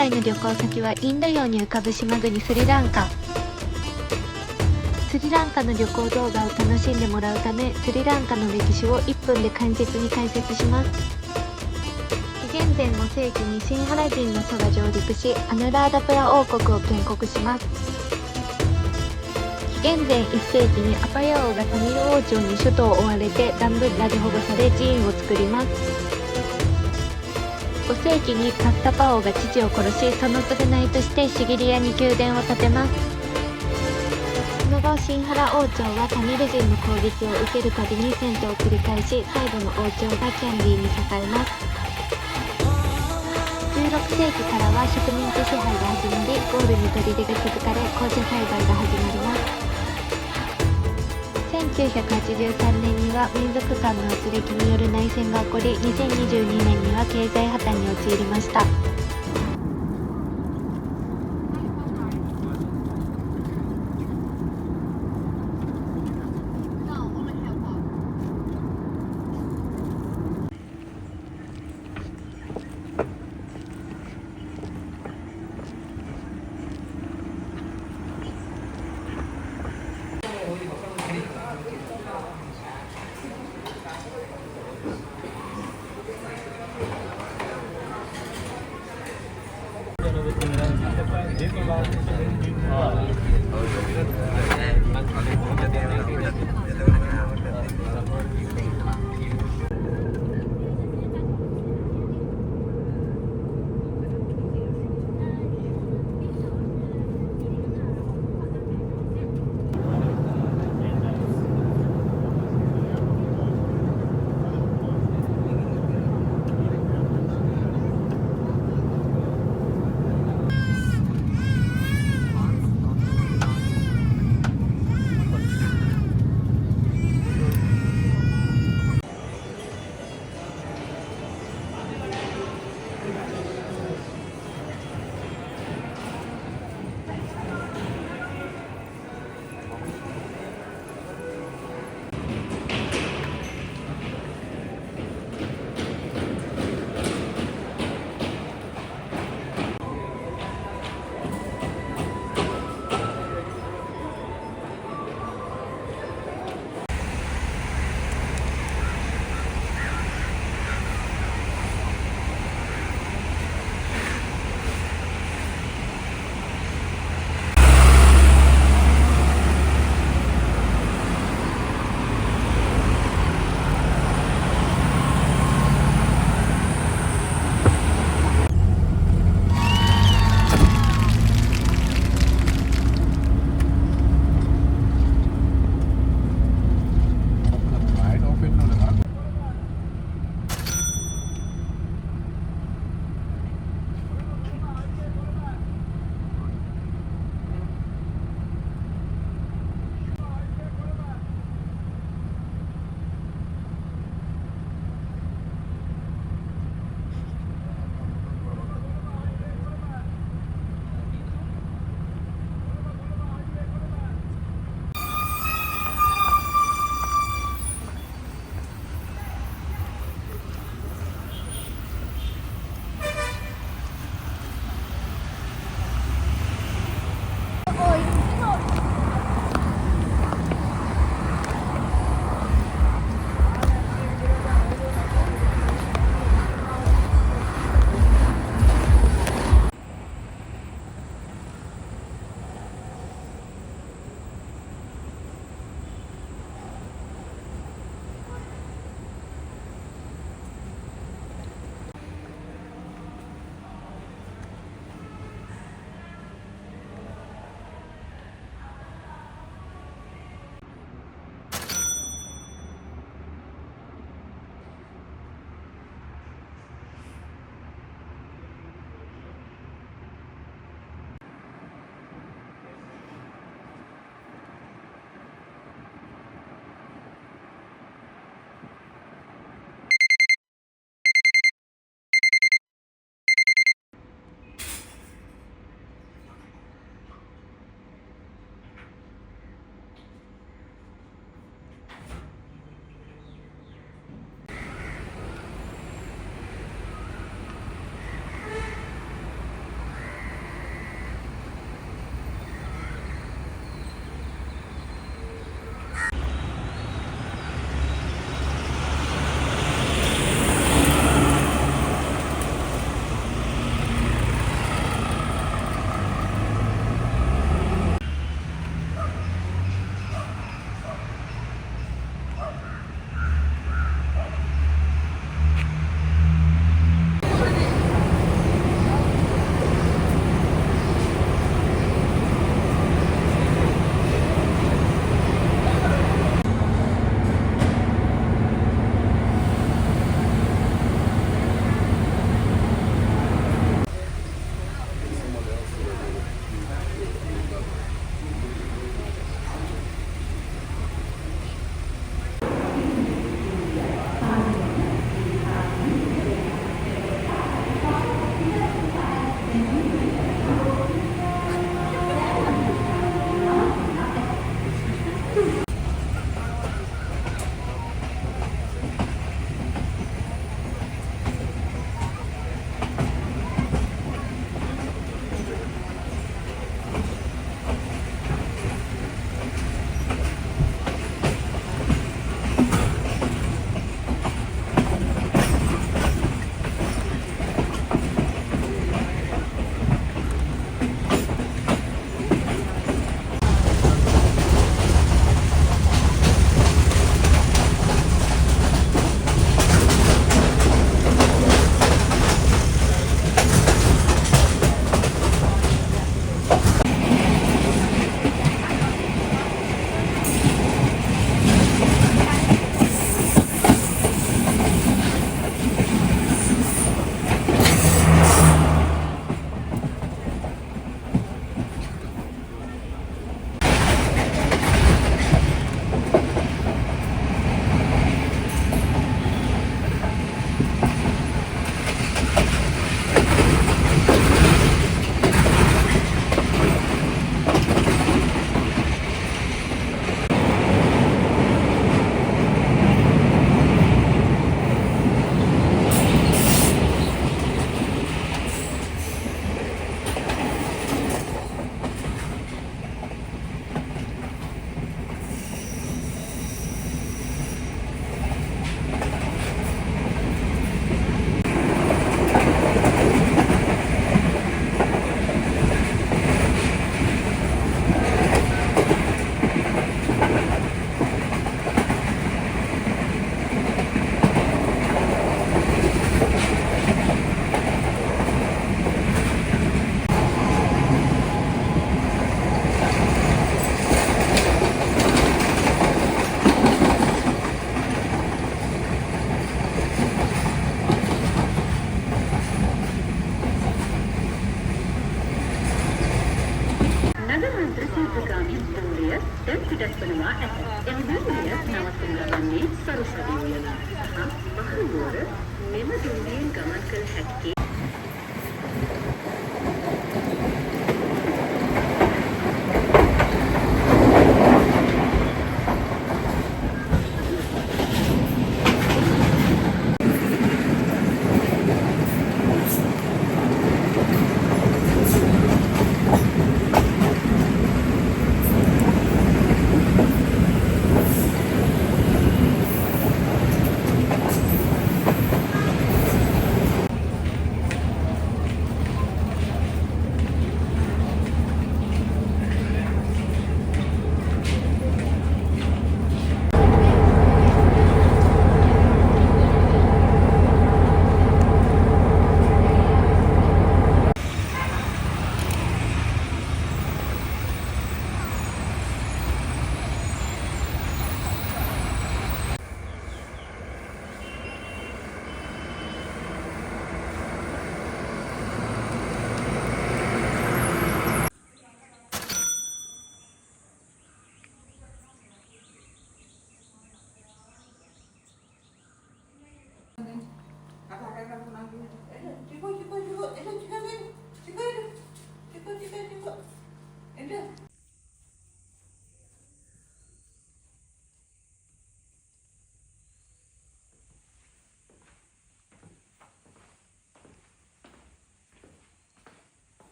回の旅行先はインド洋に浮かぶ島国スリランカ。スリランカの旅行動画を楽しんでもらうため、スリランカの歴史を1分で簡潔に解説します。紀元前5世紀にシンハラ人の祖が上陸し、アヌラーダプラ王国を建国します。紀元前1世紀にアパヤ王がタミル王朝に首都を追われてダンブッラで保護され寺院を作ります。5世紀にカッタパ王が父を殺し、その償いとしてシギリアに宮殿を建てます。その後、シンハラ王朝はタミル人の攻撃を受けるたびに戦闘を繰り返し、最後の王朝がキャンディーに栄えます。16世紀からは植民地支配が始まり、ゴールに砦が築かれ、紅茶栽培が始まります。1983年には民族間の圧力による内戦が起こり、2022年には経済破綻に陥りました。දීර්ඝගාමී දූරිය දැන් පිටත්වනවා ඇත. එම දූරිය නවත්වනු ලබන්නේ සරසවි උයන සහ මහනුවර මෙම දූරියෙන් ගමන් කළ හැක්කේ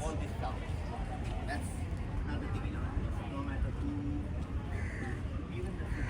all this stuff. That's another thing, no matter who, even the food.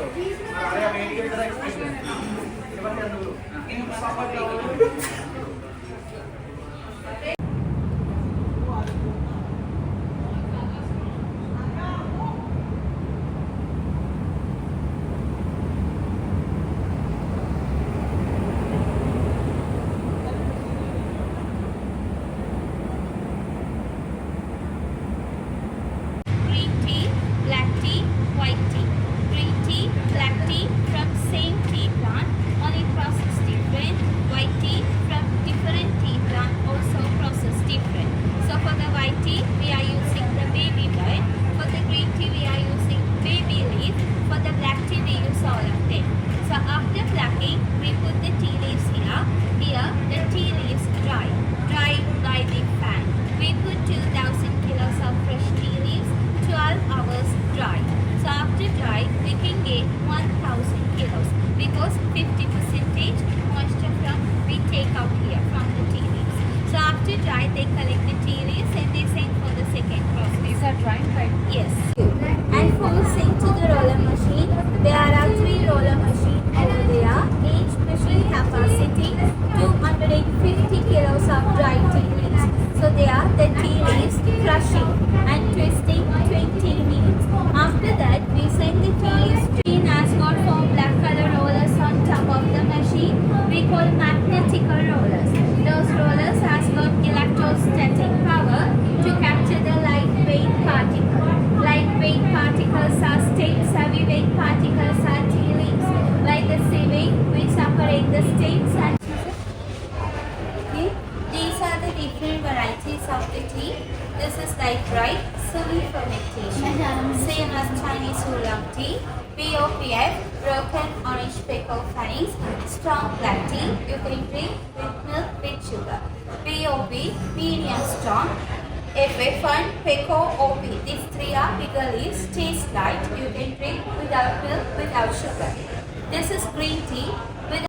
Green tea, black tea, white tea. Green tea, black tea from same tea plant, only process different. White tea from different tea plant, also process different. So for the white tea, we are using the baby bud. For the green tea, we are using baby leaf. For the black tea, we use all of them. So after plucking, we put the tea leaves here. Here, the tea leaves dry by the fan. We put 2,000 kilos of fresh tea leaves, 12 hours dry. So after dry, we can get 1,000 kilos because 50% moisture we take out here from the tea leaves. So after dry, they collect the tea leaves and they send for the second process. These are drying, right? Yes. And for send to the roller machine, there are 3 roller machines over there. Each machine capacity 250 kilos of dry tea leaves. So there the tea leaves crushing and twisting 20 minutes. After that, we send the tea leaves. Machine has got 4 black color rollers on top of the machine. We call magnetic rollers. Those rollers has got electrostatic power to capture the lightweight particles. Lightweight particles are stems, heavyweight particles are tea leaves. Like the sieving, we separate the stems and okay. These are the different varieties of the tea. This is like bright, semi-fermentation, same as Chinese oolong tea. BOPF, broken orange pepper fines, strong black tea. You can drink with milk with sugar. BOP, medium strong. FF1, Peco, OP. These 3 are bigger leaves, taste light. You can drink without milk, without sugar. This is green tea with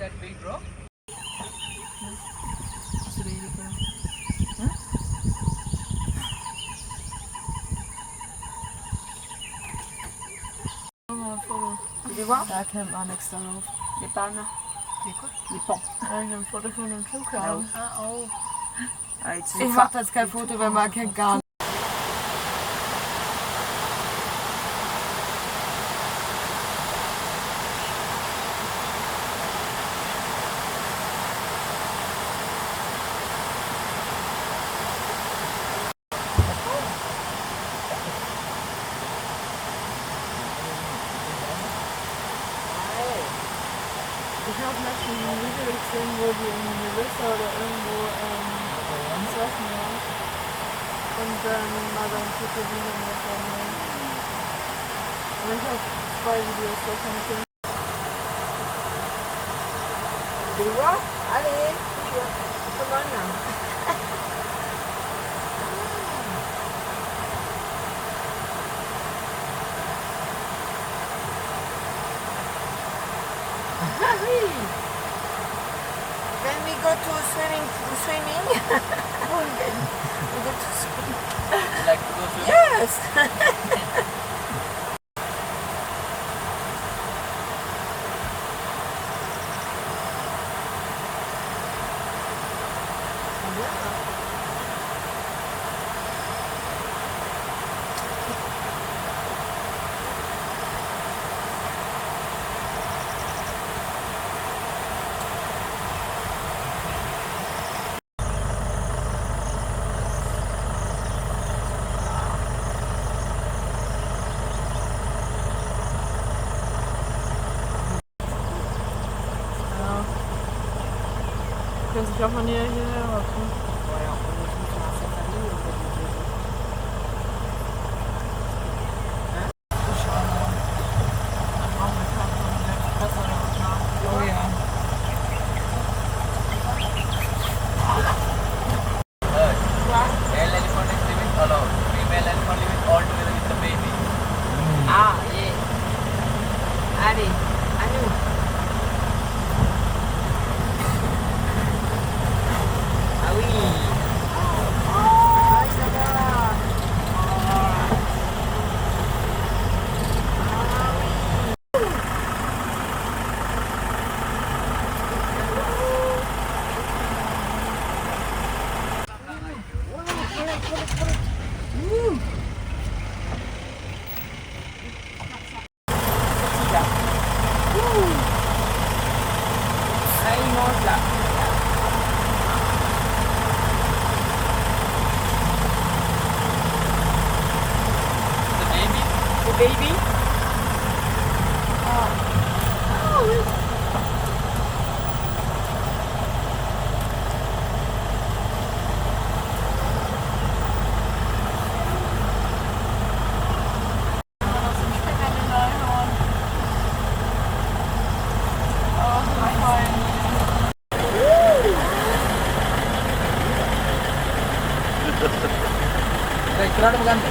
that big rock? Tu les vois? Da kennt man nichts darauf. Les pannes. Les quoi? Les pans. Ich ein Foto von dem Flughafen. Ah, oh. Ich mach jetzt kein Foto, weil man kennt gar nicht. Ich habe letztens ein Video gesehen, wo die in Melissa oder irgendwo am Surfen waren. Und dann war da ein Fotovideo davon. Und ich habe 2 Videos davon gesehen. Du was? Alle? Gewonnen. When we go to swimming, we go to swim. You like to go swimming? Yes. Können sich auch mal hierher hocken. Oh ja. Male elephant is living alone. Female elephant living all together with the baby. Ah, yeah. Allez, à nous. Ah oui. Ah, ça va. Ah, il mange là. The baby? The baby. Ikurado maganda.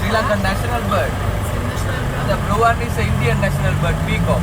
Sri Lankan national bird. The blue one is the Indian national bird, peacock.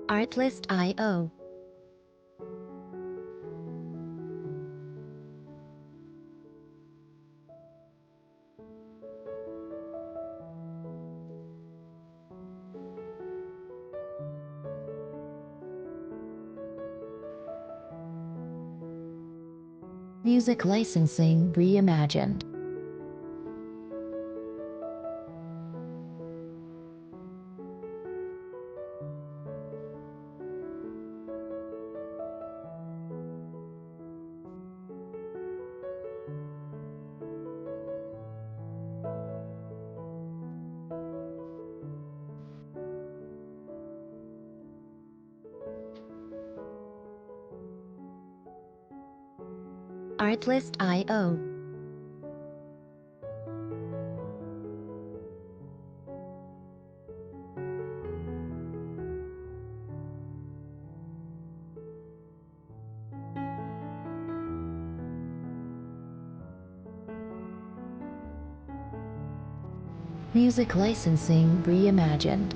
Artlist.io. Music licensing reimagined. Artlist.io. Music licensing reimagined.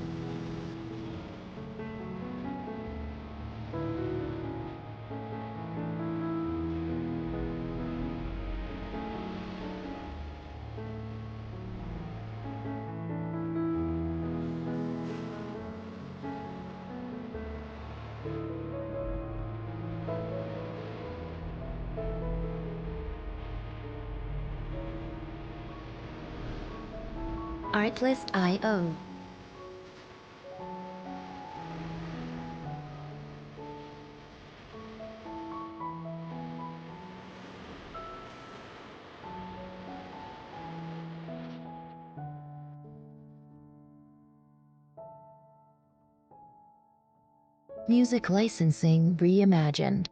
Artlist.io Music licensing reimagined.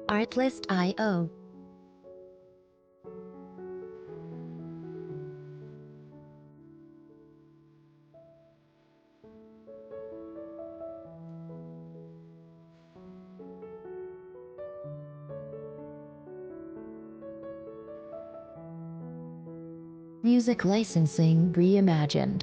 Artlist.io Music licensing reimagined.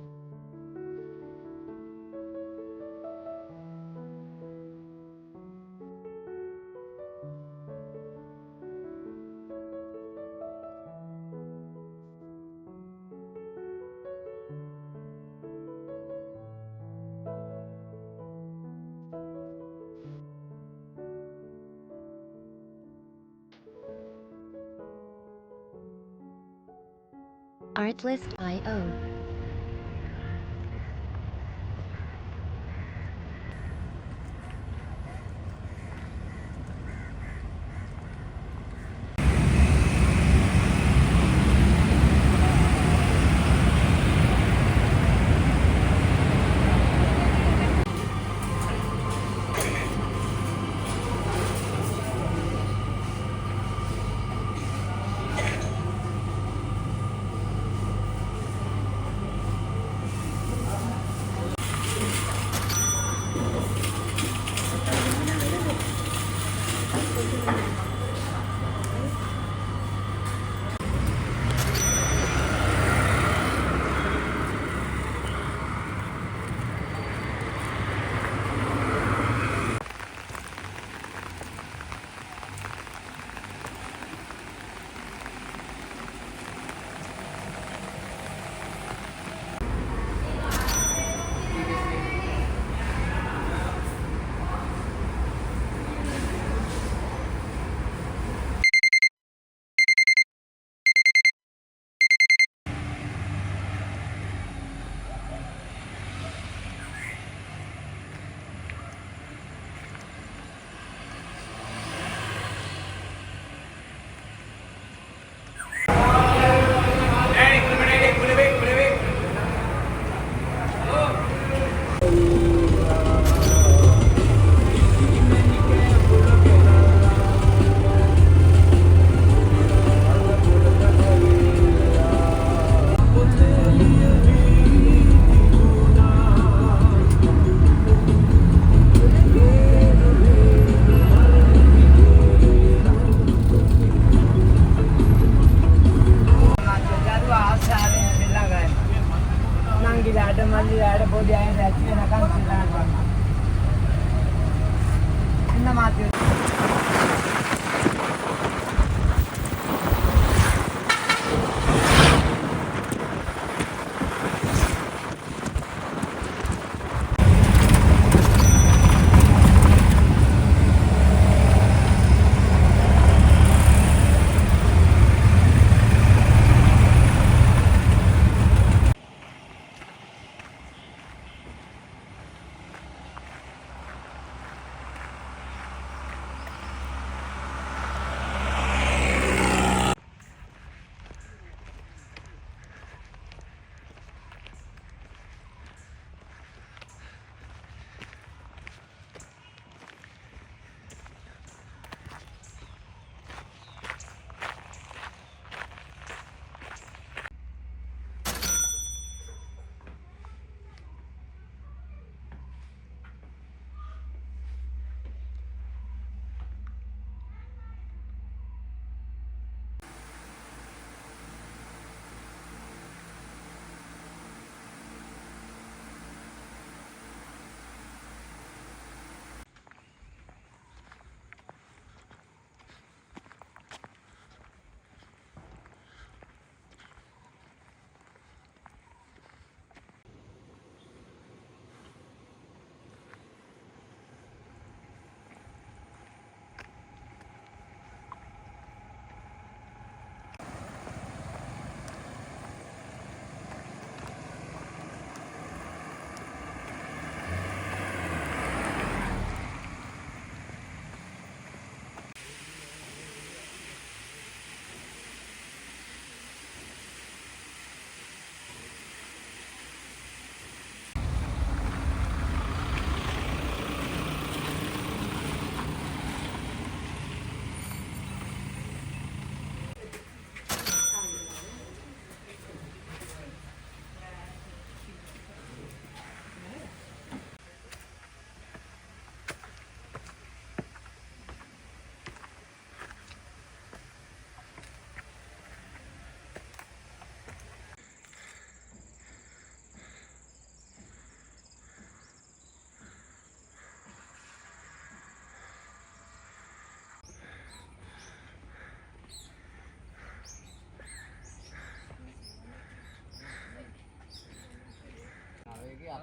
Artlist.io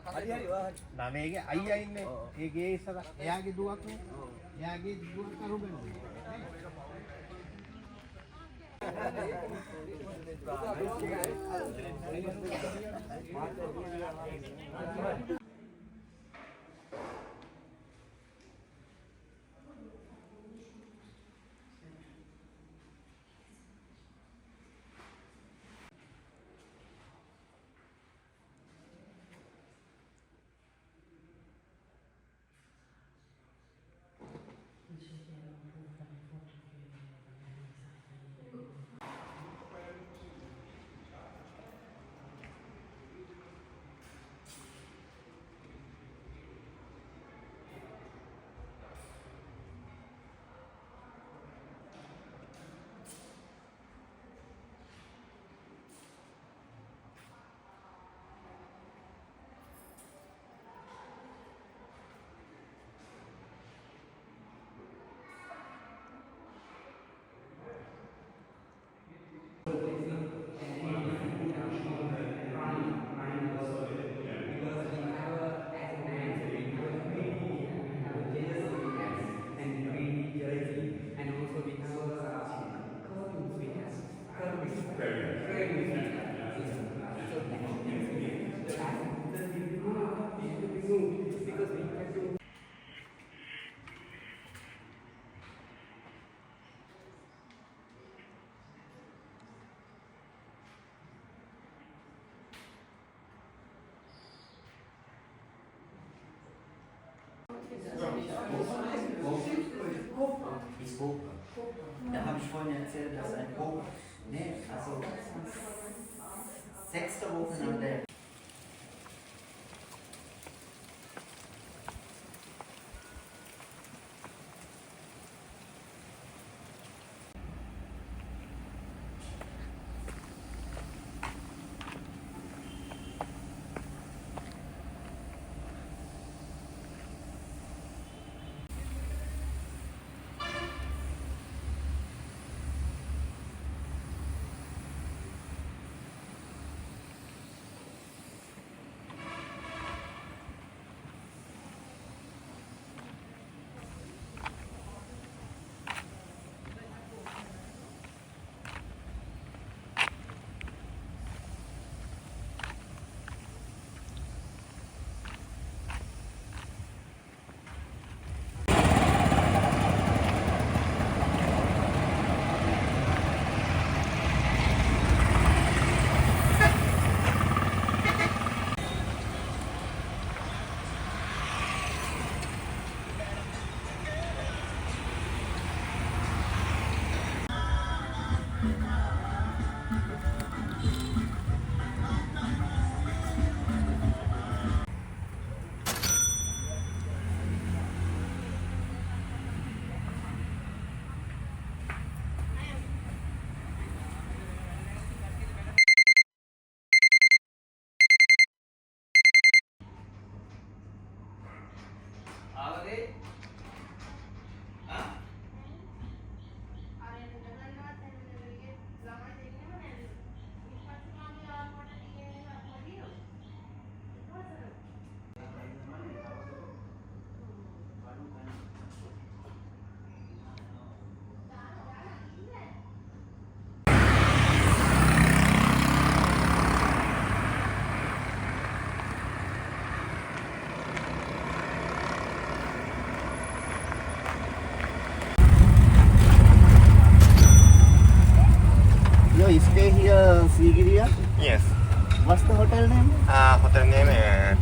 හරි හරි ඔයා හරි. ළමයිගේ අයියා ඉන්නේ. ඒ ගේ ඉස්සර. එයාගේ දුවක් නේ. එයාගේ දුවක් අරුබෙන්. Da habe ich vorhin erzählt, dass ein Hoch, ne, also 6. Woche nach der You stay here, Sigiriya? Yes. What's the hotel name? Hotel name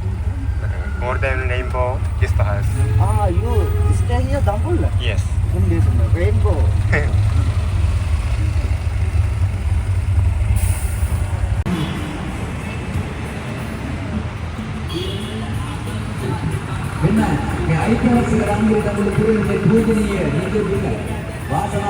Golden Rainbow Guest House. You stay here, Dambulla? Yes. In this rainbow. benar, ಐತಿಹಾಸಿಕ ರಂಗು ತಮ್ಮ ಪೂರ್ಣಿಗೆ ಪೂಜನೀಯ ನೀತಿಗಳ ವಾಸನ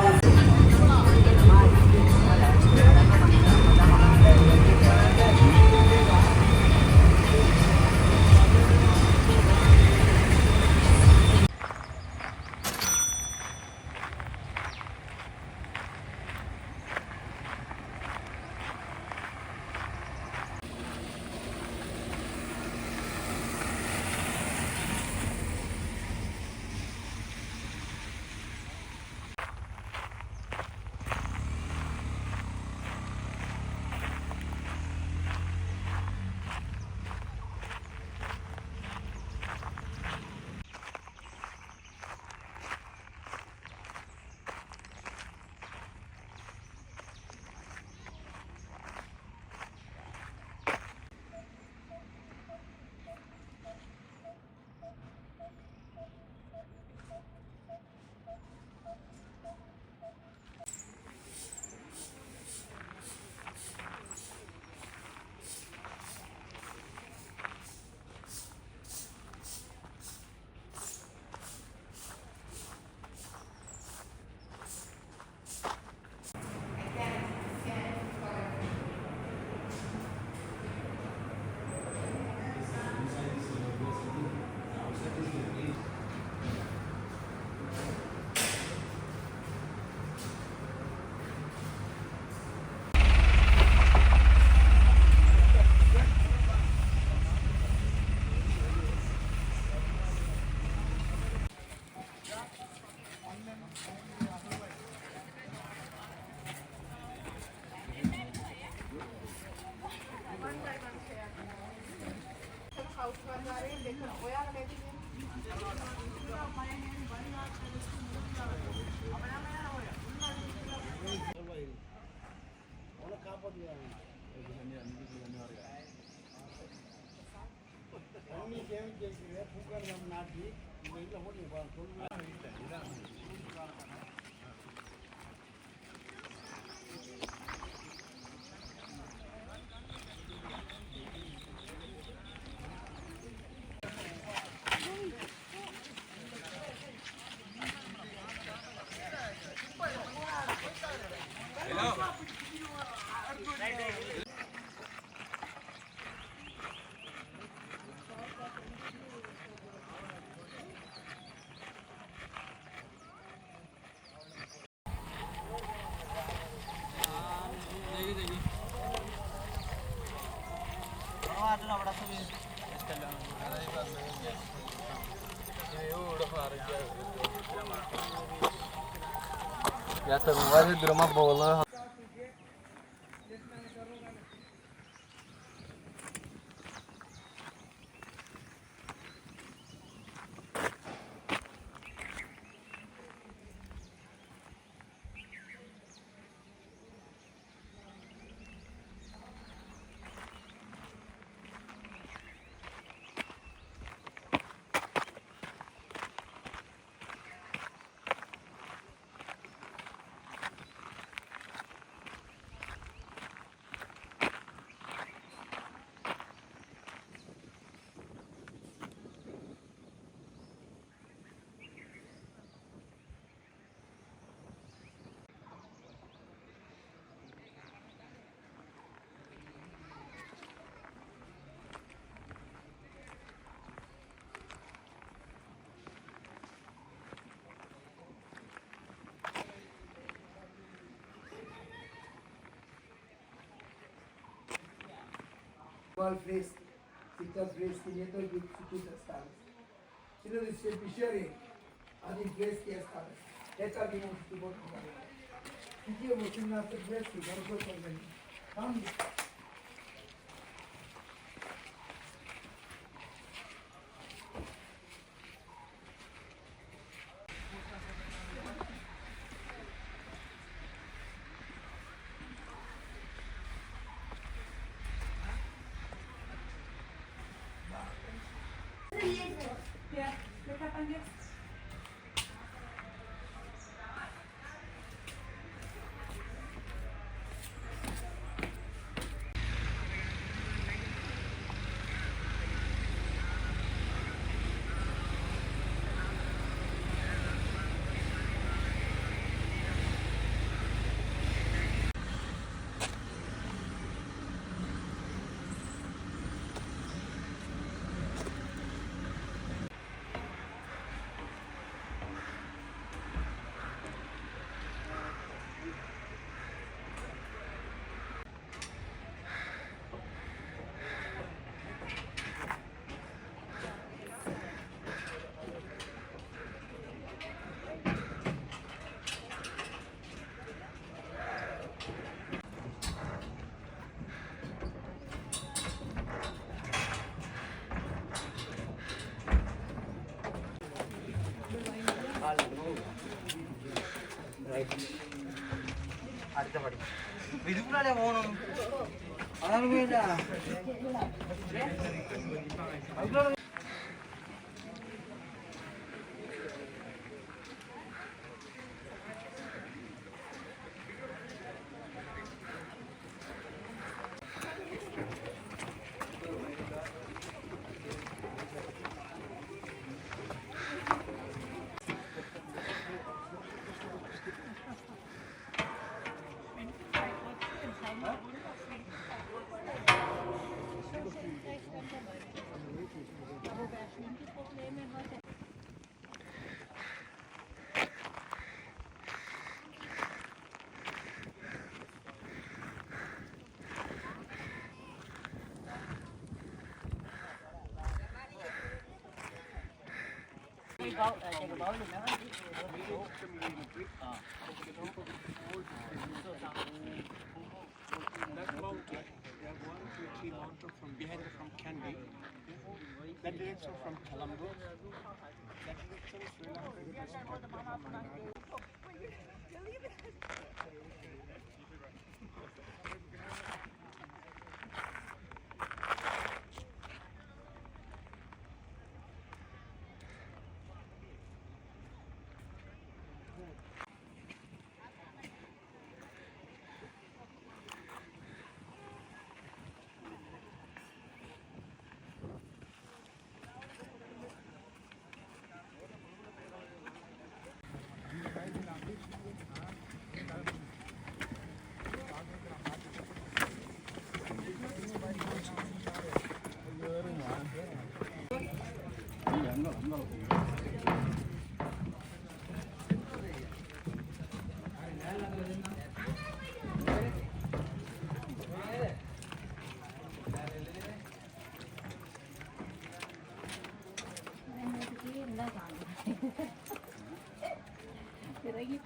Ya terus di rumah bola. Mal fresco, fica fresquinho do que está. Se não se pichare, ali fresco está. É que ali não se pode comer. Se eu vou tirar esse fresco, não vou comer. Vamos. അടുത്ത പടി ഇതുകൂടെ പോകണം അതാണ് വേണ്ട From behind from Kandy, that direction from Colombo, that direction Sri Lanka.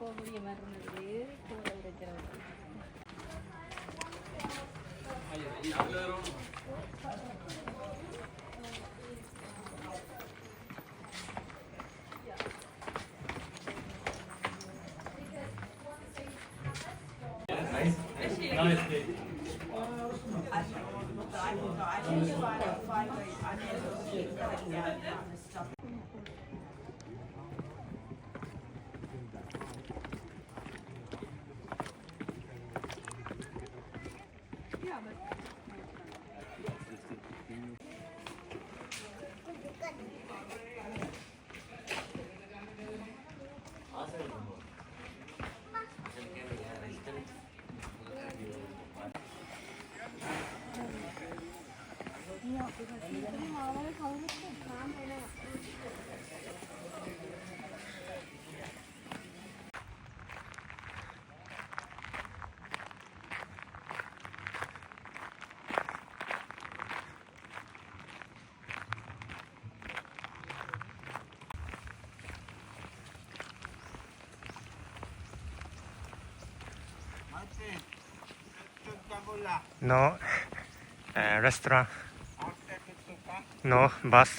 போக முடிய மாதிரி கூட இருக்கிறது. No restaurant. No bus.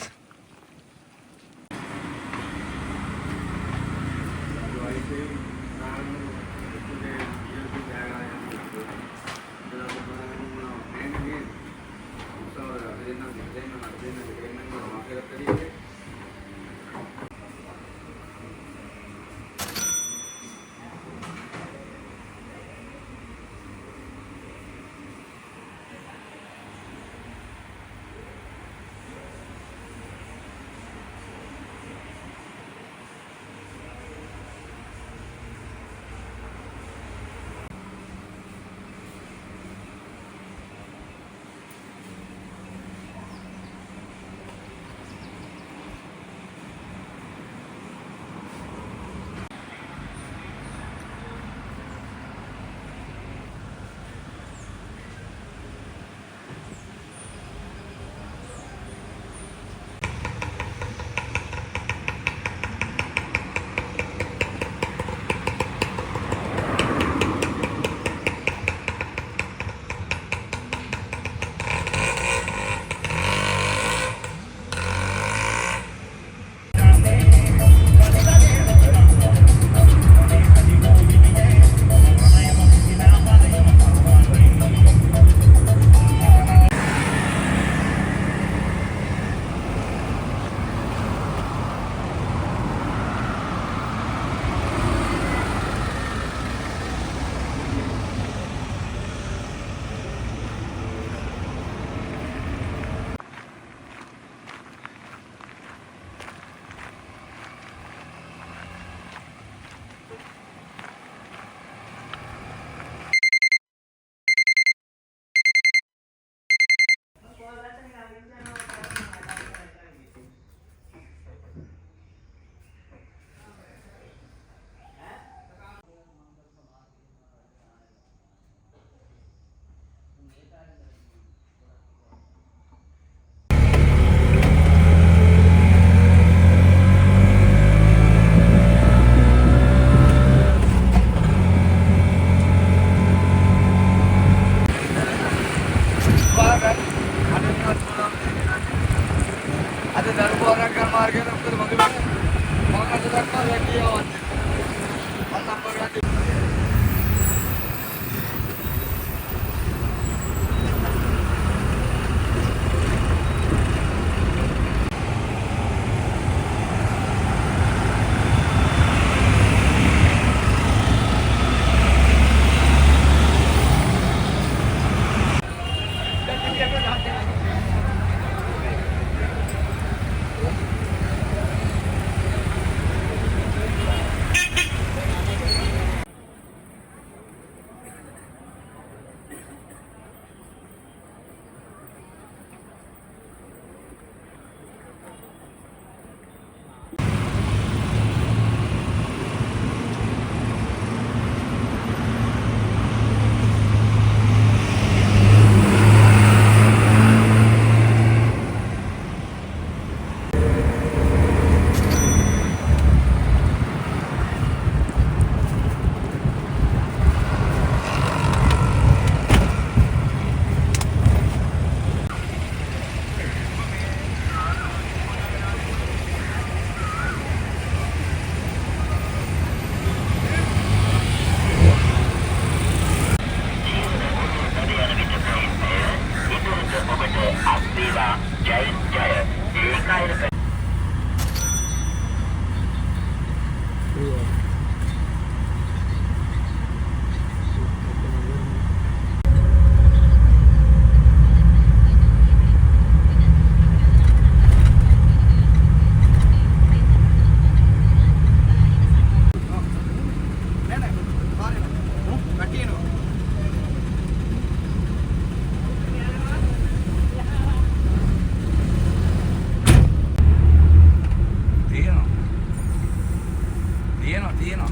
තියෙනවා.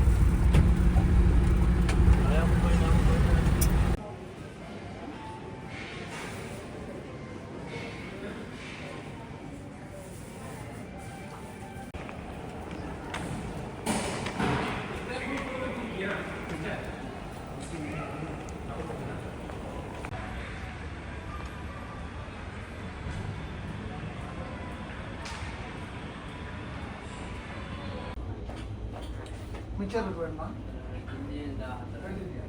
மிச்சம் இருக்கு வேணுமா எழுதிட்டியா?